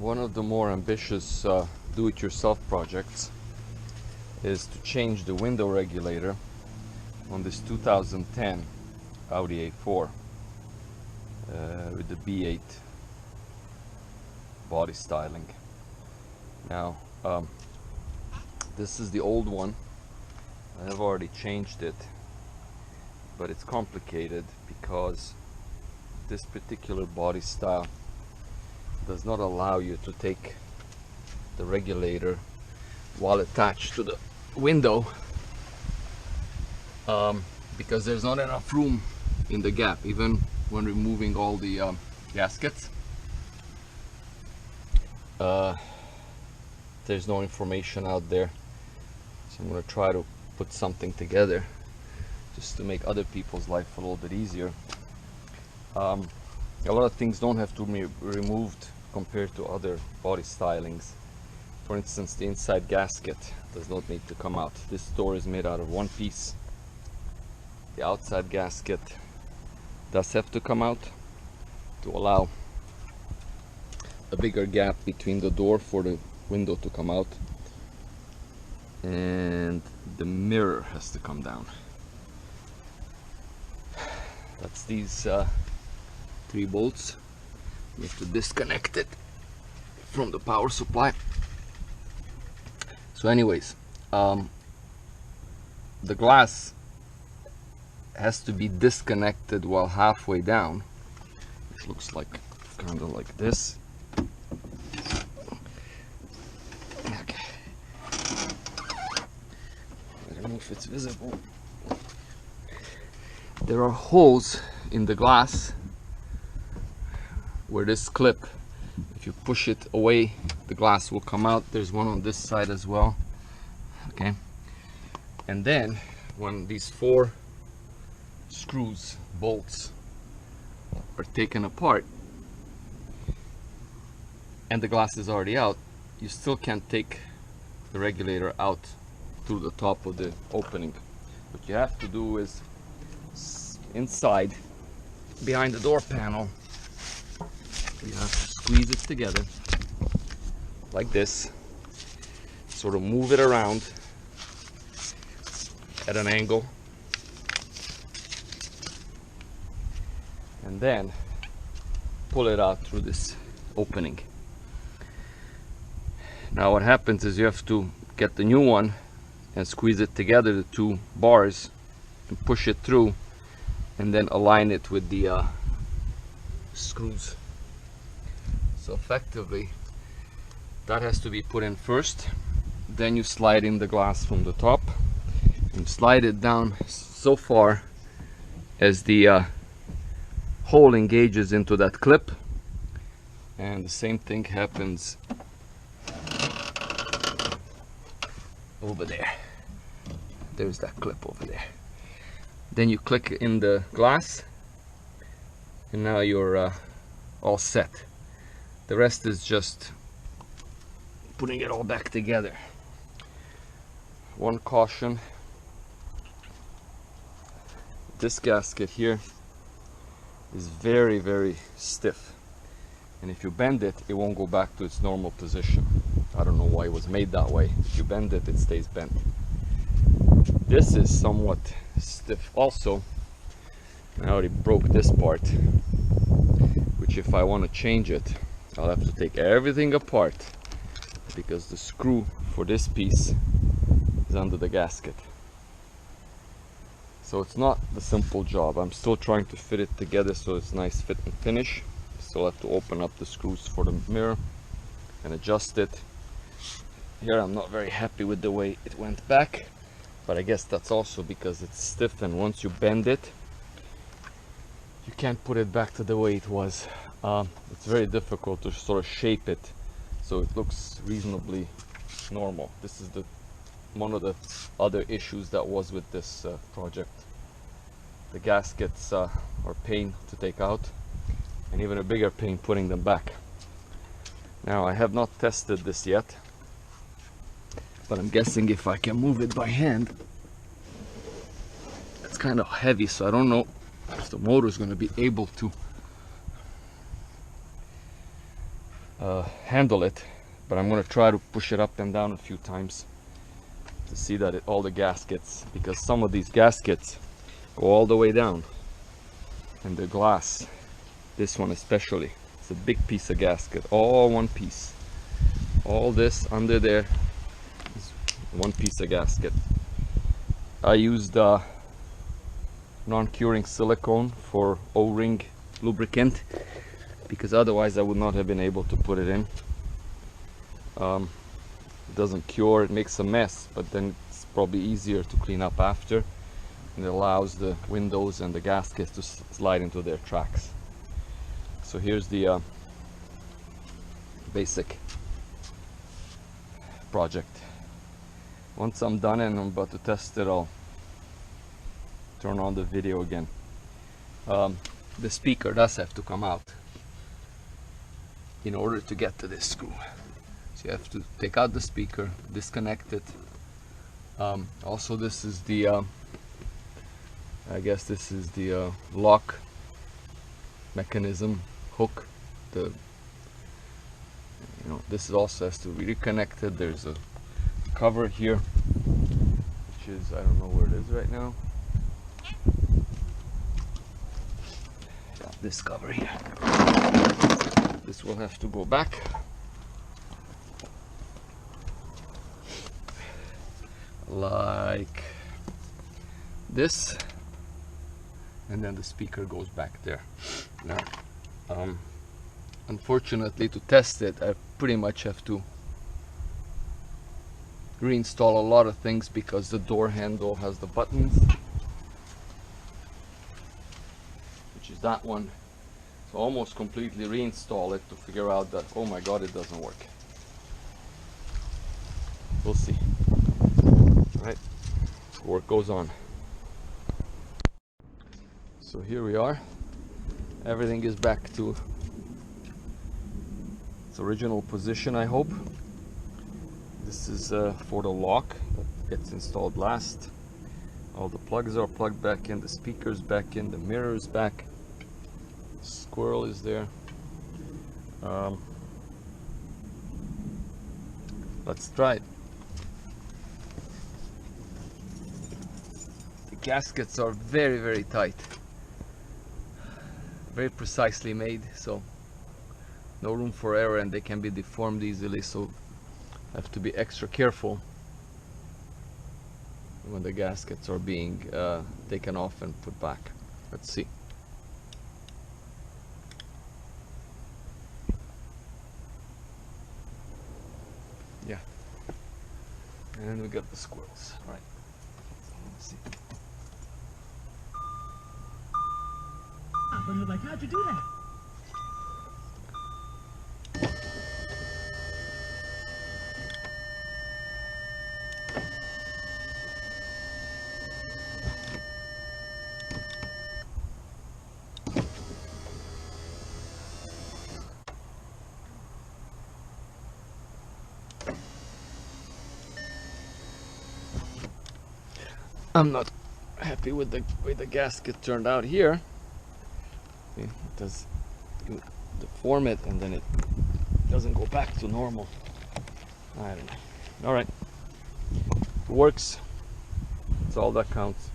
One of the more ambitious do-it-yourself projects is to change the window regulator on this 2010 Audi A4 with the B8 body styling. Now this is the old one. I have already changed it, but it's complicated because this particular body style does not allow you to take the regulator while attached to the window because there's not enough room in the gap, even when removing all the gaskets. There's no information out there, so I'm going to try to put something together just to make other people's life a little bit easier. A lot of things don't have to be removed compared to other body stylings. For instance, the inside gasket does not need to come out. This door is made out of one piece. The outside gasket does have to come out to allow a bigger gap between the door for the window to come out, and the mirror has to come down. That's these 3 bolts. You have to disconnect it from the power supply. So anyways, the glass has to be disconnected while halfway down, which looks like kind of like this. Okay, I don't know if it's visible. There are holes in the glass where this clip, if you push it away, the glass will come out. There's one on this side as well. Okay, and then when these 4 screws, bolts are taken apart and the glass is already out, you still can't take the regulator out through the top of the opening. What you have to do is inside, behind the door panel, you have to squeeze it together like this, sort of move it around at an angle, and then pull it out through this opening. Now what happens is you have to get the new one and squeeze it together, the 2 bars, and push it through, and then align it with the screws. So effectively that has to be put in first, then you slide in the glass from the top and slide it down so far as the hole engages into that clip, and the same thing happens over there. There's that clip over there. Then you click in the glass and now you're all set. The rest is just putting it all back together. One caution: this gasket here is very, very stiff, and if you bend it, it won't go back to its normal position. I don't know why it was made that way. If you bend it, it stays bent. This is somewhat stiff also. I already broke this part, which if I want to change it, I'll have to take everything apart because the screw for this piece is under the gasket. So it's not the simple job. I'm still trying to fit it together so it's nice fit and finish. Still have to open up the screws for the mirror and adjust it. Here I'm not very happy with the way it went back, but I guess that's also because it's stiff, and once you bend it, you can't put it back to the way it was. It's very difficult to sort of shape it so it looks reasonably normal. This is one of the other issues that was with this project. The gaskets are pain to take out, and even a bigger pain putting them back. Now I have not tested this yet, but I'm guessing if I can move it by hand. It's kind of heavy, so I don't know if the motor is going to be able to handle it, but I'm going to try to push it up and down a few times to see that all the gaskets, because some of these gaskets go all the way down, and the glass, this one especially, it's a big piece of gasket, all one piece. All this under there is one piece of gasket. I used non-curing silicone for O-ring lubricant, because otherwise I would not have been able to put it in. It doesn't cure, it makes a mess, but then it's probably easier to clean up after, and it allows the windows and the gaskets to slide into their tracks. So here's the basic project. Once I'm done and I'm about to test it, I'll turn on the video again. The speaker does have to come out in order to get to this screw. So you have to take out the speaker, disconnect it. Also, this is the I guess this is the lock mechanism hook. This also has to be reconnected. There's a cover here, which is, I don't know where it is right now. Yeah, this cover here. This will have to go back. Like this, and then the speaker goes back there. Now, unfortunately, to test it, I pretty much have to reinstall a lot of things, because the door handle has the buttons, which is that one. So almost completely reinstall it to figure out that, oh my god, it doesn't work. We'll see. Alright, work goes on. So here we are. Everything is back to its original position, I hope. This is for the lock that gets installed last. All the plugs are plugged back in, the speakers back in, the mirrors back. Squirrel is there. Let's try it. The gaskets are very, very tight. Very precisely made, so no room for error, and they can be deformed easily, so I have to be extra careful when the gaskets are being taken off and put back. Let's see. Yeah, and we got the squirrels. All right, let's see. But you're like, how'd you do that? I'm not happy with the way the gasket turned out here. See, it does deform it, and then it doesn't go back to normal. I don't know. All right, it works. That's all that counts.